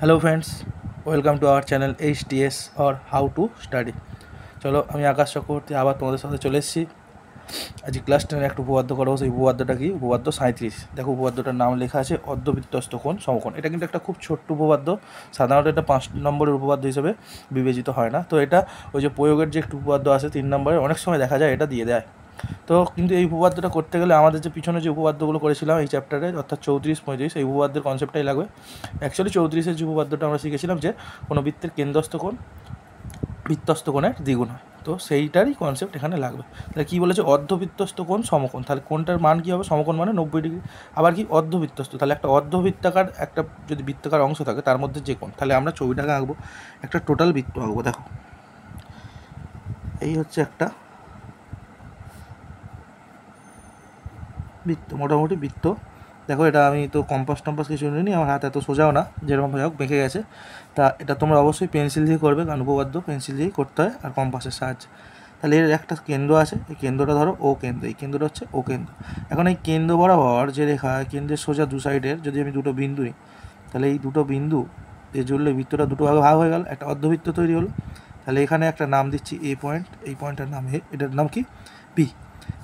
Hello friends, welcome to our channel HTS और how to study. চলো, আমি আকাশ চক্রবর্তী আবার তোমাদের সাথে চলে এসেছি। আজ ক্লাস 10 একটা উপপাদ্য করবো। সেই উপপাদ্যটা কি? উপপাদ্য 37। দেখো, উপপাদ্যটার নাম লেখা আছে অর্ধবৃত্তস্থ কোণ সমকোণ। এটা কিন্তু একটা খুব ছোট্ট উপপাদ্য। সাধারণত এটা 5 নম্বরের উপপাদ্য হিসেবে বিবেচিত হয় না। তো এটা ওই যে প্রয়োগের যে একটু উপপাদ্য আছে 3 নম্বরের, অনেক সময় দেখা যায় এটা দিয়ে দেয়। তো কিন্তু এই উপপাদ্যটা করতে গেলে আমাদের যে পিছনে যে উপপাদ্যগুলো করেছিলাম এই চ্যাপ্টারে, অর্থাৎ 34-35, এই উপপাদ্যের কনসেপ্টটাই লাগবে। অ্যাকচুয়ালি 34-এর যে উপপাদ্যটা আমরা শিখেছিলাম যে কোনো বৃত্তের কেন্দ্রস্থ কোণ বৃত্তস্থ কোণের দ্বিগুণ হয়, তো সেইটারই কনসেপ্ট এখানে লাগবে। তাহলে কী বলেছে? অর্ধবৃত্তস্থ কোণ সমকোণ। তাহলে কোণটার মান কী হবে? সমকোণ মানে 90 ডিগ্রি। আবার কি অর্ধবৃত্তস্থ? তাহলে একটা অর্ধবৃত্তাকার একটা যদি বৃত্তাকার অংশ থাকে তার মধ্যে যে কোণ, তাহলে আমরা ছবিটাকে আঁকবো, একটা টোটাল বৃত্ত আঁকবো। দেখো, এই হচ্ছে একটা বৃত্ত, মোটামুটি বৃত্ত। দেখো, এটা আমি তো কম্পাস টম্পাস কিছু নিইনি, আমার হাত এত সোজাও না, যেরকম হোক বেঁকে গেছে। তা এটা তোমরা অবশ্যই পেন্সিল দিয়ে করবে, কারণ উপপাদ্য পেন্সিল দিয়েই করতে হয় আর কম্পাসের সাহায্যে। তাহলে এর একটা কেন্দ্র আছে, এই কেন্দ্রটা ধরো ও কেন্দ্র, এই কেন্দ্রটা হচ্ছে ও কেন্দ্র। এখন এই কেন্দ্র বরাবর যে রেখা, কেন্দ্রের সোজা দু সাইডের যদি আমি দুটো বিন্দু নিই, তাহলে এই দুটো বিন্দু যে জুড়লে বৃত্তটা দুটো ভাগে ভাগ হয়ে গেল, একটা অর্ধবৃত্ত তৈরি হলো। তাহলে এখানে একটা নাম দিচ্ছি এ পয়েন্ট, এই পয়েন্টটার নাম এ, এটার নাম কি? বি।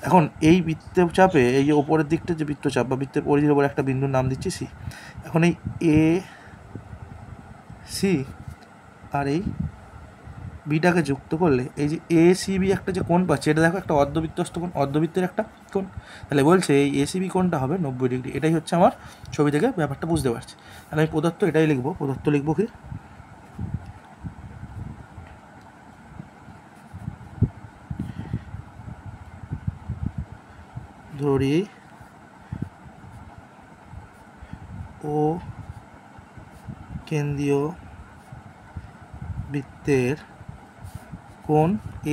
এখন এই বৃত্তচাপে এই যে ওপরের দিকটা যে বৃত্তচাপ বা বৃত্তের পরিধির ওপর একটা বিন্দুর নাম দিচ্ছি সি। এখন এই এ সি আর এই বিটাকে যুক্ত করলে এই যে এ সি বি একটা যে কোণ পাচ্ছে, এটা দেখো একটা অর্ধবৃত্তস্থ কোণ, অর্ধবৃত্তের একটা কোণ। তাহলে বলছে এই এ সি বি কোণটা হবে 90 ডিগ্রি। এটাই হচ্ছে আমার ছবি থেকে ব্যাপারটা বুঝতে পারছি। তাহলে আমি প্রদত্ত এটাই লিখবো। প্রদত্ত লিখবো কি? ধরি ও কেন্দ্রীয় বৃত্তের কোণ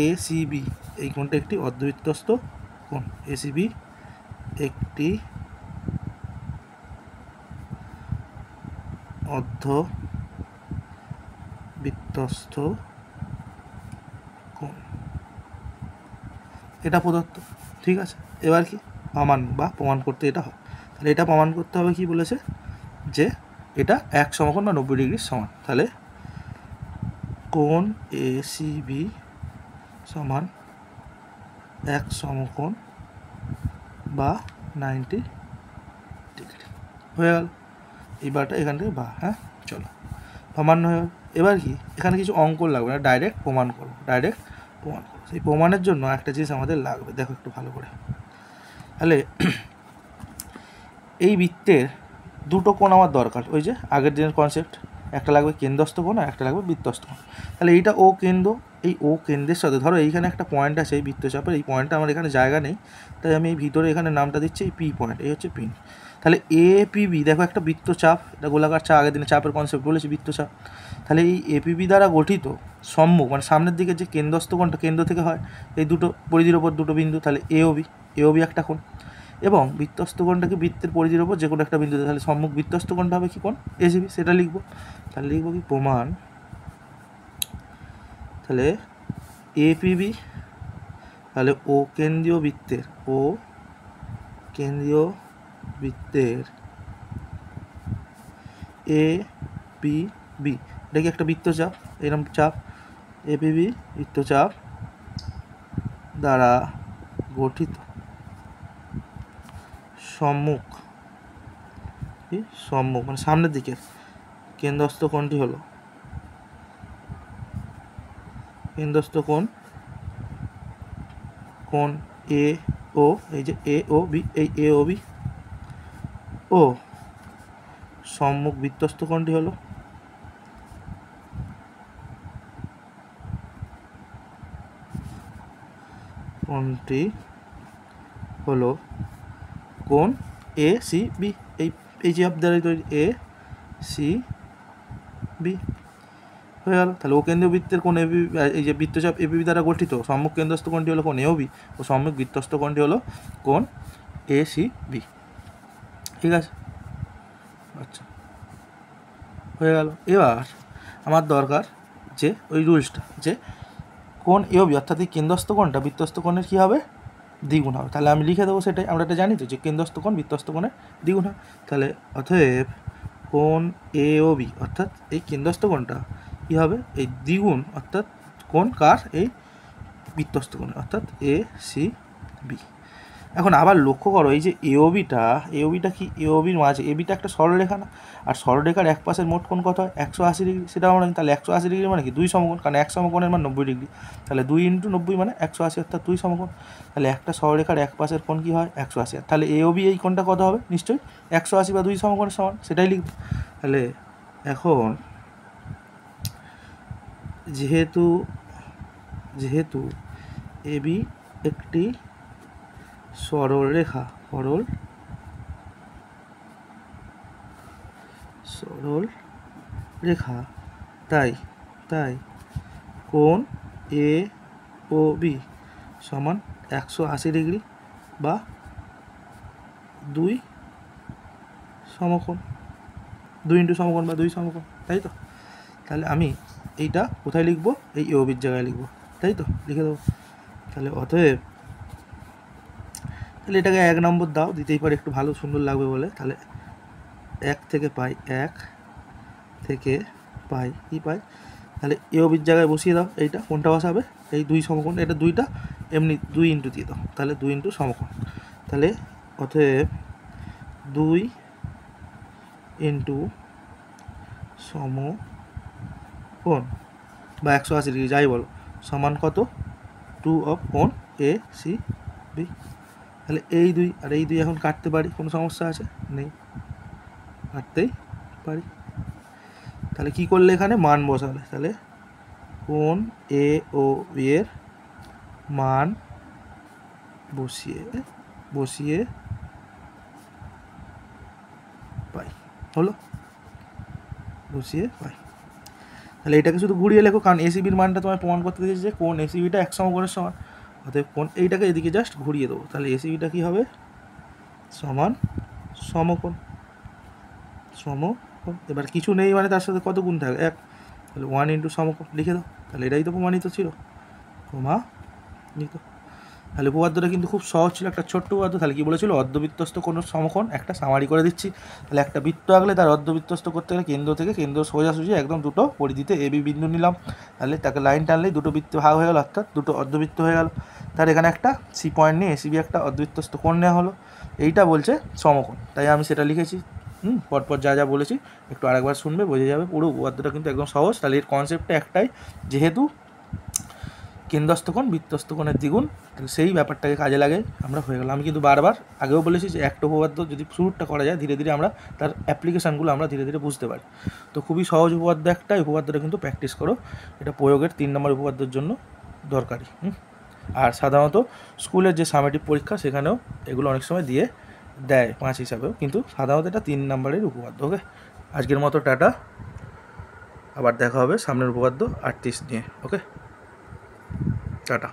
এসিবি, এই কোণটা একটি অর্ধবৃত্তস্থ কোণ। এসিবি একটি অর্ধবৃত্তস্থ কোণ, এটা প্রদত্ত। ঠিক আছে, এবার কি প্রমাণ বা প্রমাণ করতে এটা হয়। তাহলে এটা প্রমাণ করতে হবে, কি বলেছে? যে এটা এক সমকোণ বা 90 ডিগ্রির সমান। তাহলে কোণ এসিবি সমান এক সমকোণ বা 90 ডিগ্রি হয়ে গেল। এইবারটা এখান থেকে বা, হ্যাঁ চলো প্রমাণ হয়ে গেল। এবার কি, এখানে কিছু অঙ্ক লাগবে না, ডাইরেক্ট প্রমাণ করবো, ডাইরেক্ট প্রমাণ করবো। সেই প্রমাণের জন্য একটা জিনিস আমাদের লাগবে, দেখো একটু ভালো করে। তাহলে এই বৃত্তের দুটো কোণ আমার দরকার, ওই যে আগের দিনের কনসেপ্ট, একটা লাগবে কেন্দ্রস্থ কোণ আর একটা লাগবে বৃত্তস্থ কোণ। তাহলে এইটা ও কেন্দ্র, এই ও কেন্দ্রের সাথে ধরো এইখানে একটা পয়েন্ট আছে, এই বৃত্তচাপের এই পয়েন্টটা আমার এখানে জায়গা নেই, তাই আমি এই ভিতরে এখানে নামটা দিচ্ছি এই পি পয়েন্ট, এই হচ্ছে পিন। তাহলে এপিবি দেখো একটা বৃত্তচাপ, এটা গোলাকার চাপ, আগের দিনে চাপের কনসেপ্ট বলেছি, বৃত্তচাপ। তাহলে এই এপিবি দ্বারা গঠিত সম্মুখ মানে সামনের দিকে যে কেন্দ্রস্থ কোণটা, কেন্দ্র থেকে হয় এই দুটো পরিধির ওপর দুটো বিন্দু, তাহলে এওবি, এওবি একটা কোণ। এবং বৃত্তস্থ কোণটাকে বৃত্তের পরিধির ওপর যে কোনো একটা বিন্দুতে, তাহলে সম্মুখ বৃত্তস্থ কোণটা হবে কি কোণ? এসিবি, সেটা লিখবো। তাহলে লিখবো কি? প্রমাণ। তাহলে এপিবি, তাহলে ও কেন্দ্রীয় বৃত্তের, ও কেন্দ্রীয় বৃত্তের এ পি বি, এটা কি একটা বৃত্তচাপ, এরকম চাপ, এপিবি বৃত্তচাপ দ্বারা গঠিত সম্মুখ, কি সম্মুখ মানে সামনের দিকে কেন্দ্রস্থ কোণটি হলো, কেন্দ্রস্থ কোণ কোণ এ ও, এই যে এ ও বি, এই এ ও বি ও সম্মুখ বৃত্তস্থ কোণটি হলো কোণটি হলো কোণ এ সি বি, এই যে দ্বারাই তৈরি এ সি বি হয়ে গেল। তাহলে ও কেন্দ্রীয় বৃত্তের কোণ এবি, এই যে বৃত্তচাপ এবিবি দ্বারা গঠিত সম্মুখ কেন্দ্রস্থ কোণটি হলো কোণ এওবি, ও সম্মুখ বৃত্তস্থ কোণটি হলো কোণ এ সি বি। ঠিক আছে, আচ্ছা হয়ে গেল। এবার আমার দরকার যে ওই রুলসটা, যে কোণ এওবি অর্থাৎ এই কেন্দ্রস্থ কোণটা বৃত্তস্থ কোণের কী হবে? দ্বিগুণ হবে। তাহলে আমি লিখে দেবো সেটাই, আমরা এটা জানি তো যে কেন্দ্রস্থ কোণ বৃত্তস্থ কোণের দ্বিগুণ হয়। তাহলে অতএব কোণ এ ও বি অর্থাৎ এই কেন্দ্রস্থ কোণটা কী হবে এই দ্বিগুণ অর্থাৎ কোণ কার এই বৃত্তস্থ কোণ অর্থাৎ এ সি বি। এখন আবার লক্ষ্য করো এই যে এওবিটা কি এওবির মাঝে এবিটা একটা সরলরেখা না, আর সরলরেখার এক পাশের মোট কোণ কত হয় 180 ডিগ্রি, সেটা আমরা জানি। তাহলে 180 ডিগ্রি মানে কি 2 সমকোণ, কারণ এক সমকোণের মান 90 ডিগ্রি, তাহলে 2 × 90 মানে 180 অর্থাৎ 2 সমকোণ। তাহলে একটা সরলরেখার এক পাশের কোণ কী হয় 180, তাহলে এওবি এই কোণটা কত হবে নিশ্চয়ই 180 বা 2 সমকোণের সমান, সেটাই লিখব। তাহলে এখন যেহেতু এবি একটি সরল রেখা তাই কোণ এ ও বি সমান 180 ডিগ্রি বা 2 সমকোণ, 2 × সমকোণ বা 2 সমকোণ, তাই তো। তাহলে আমি এইটা কোথায় লিখব এই এওবির জায়গায় লিখব, তাই তো, লিখে দেবো। তাহলে অতএব তাহলে এটাকে 1 নম্বর দাও, দিতেই পারে একটু ভালো সুন্দর লাগবে বলে। তাহলে 1 থেকে পাই 1 থেকে পাই কি পাই, তাহলে এওবির জায়গায় বসিয়ে দাও। এইটা কোনটা বসাবে এই 2 সমকোণ, এটা 2টা এমনি 2 × দিয়ে দাও, তাহলে 2 × সমকোণ। তাহলে অতএব 2 × সমকোণ বা 180 ডিগ্রি যাই বলো সমান কত 2 অফ কোণ এ সি বি। তাহলে এই 2 আর এই 2 এখন কাটতে পারি, কোনো সমস্যা আছে নেই, কাটতেই পারি। তাহলে কি করলে এখানে মান বসালে, তাহলে কোণ এ ও বি এর মান বসিয়ে পাই, হলো বসিয়ে পাই। তাহলে এটাকে শুধু ঘুরিয়ে লেখো, কারণ এসিবির মানটা তোমায় প্রমাণ করতে দিয়েছে যে কোণ এসিবিটা 1 সমকোণের সমান, অতএব কোণ এইটাকে এদিকে জাস্ট ঘুরিয়ে দেবো। তাহলে এসিবিটা কী হবে সমান সমকোণ। এবার কিছু নেই মানে তার সাথে কত গুণ থাকে 1, তাহলে 1 × সমকোণ লিখে দাও। তাহলে এটাই তো প্রমাণিত ছিল, প্রমাণিত। তাহলে উপপাদ্যটা কিন্তু খুব সহজ ছিল, একটা ছোট্ট উপপাদ্য। তাহলে কী বলেছিল অর্ধবৃত্তস্থ কোনো সমকোণ, একটা সামারি করে দিচ্ছি। তাহলে একটা বৃত্ত আঁকলে তার অর্ধবৃত্তস্থ করতে গেলে কেন্দ্র থেকে কেন্দ্র সোজাসুজি একদম দুটো পরিধিতে এ বি বিন্দু নিলাম, তাহলে তাকে লাইন টানলেই দুটো বৃত্তে ভাগ হয়ে গেল, অর্থাৎ দুটো অর্ধবৃত্ত হয়ে গেল। তার এখানে একটা সি পয়েন্ট নিয়ে এসিবি একটা অর্ধবৃত্তস্থ কোণ নেওয়া হলো, এইটা বলছে সমকোণ, তাই আমি সেটা লিখেছি। পরপর যা বলেছি একটু আরেকবার শুনবে, বোঝা যাবে। পুরো উপপাদ্যটা কিন্তু একদম সহজ। তাহলে এর কনসেপ্টটা একটাই, যেহেতু কেন্দ্রস্থ কোণ বৃত্তস্থ কোণের দ্বিগুণ, তাহলে সেই ব্যাপারটাকে কাজে লাগে আমরা হয়ে গেল। আমি কিন্তু বারবার আগেও বলেছি যে একটা উপপাদ্য যদি শুরুটা করা যায়, ধীরে ধীরে আমরা তার অ্যাপ্লিকেশানগুলো আমরা ধীরে ধীরে বুঝতে পারি। তো খুবই সহজ উপপাদ্য একটা, উপপাদ্যটা কিন্তু প্র্যাকটিস করো, এটা প্রয়োগের 3 নম্বর উপপাদ্যের জন্য দরকারি। আর সাধারণত স্কুলের যে সামেটিভ পরীক্ষা সেখানেও এগুলো অনেক সময় দেয় 5 হিসাবেও, কিন্তু সাধারণত এটা 3 নম্বরের উপপাদ্য। ওকে, আজকের মতো টাটা, আবার দেখা হবে সামনের উপপাদ্য 38 নিয়ে। ওকে, টাটা।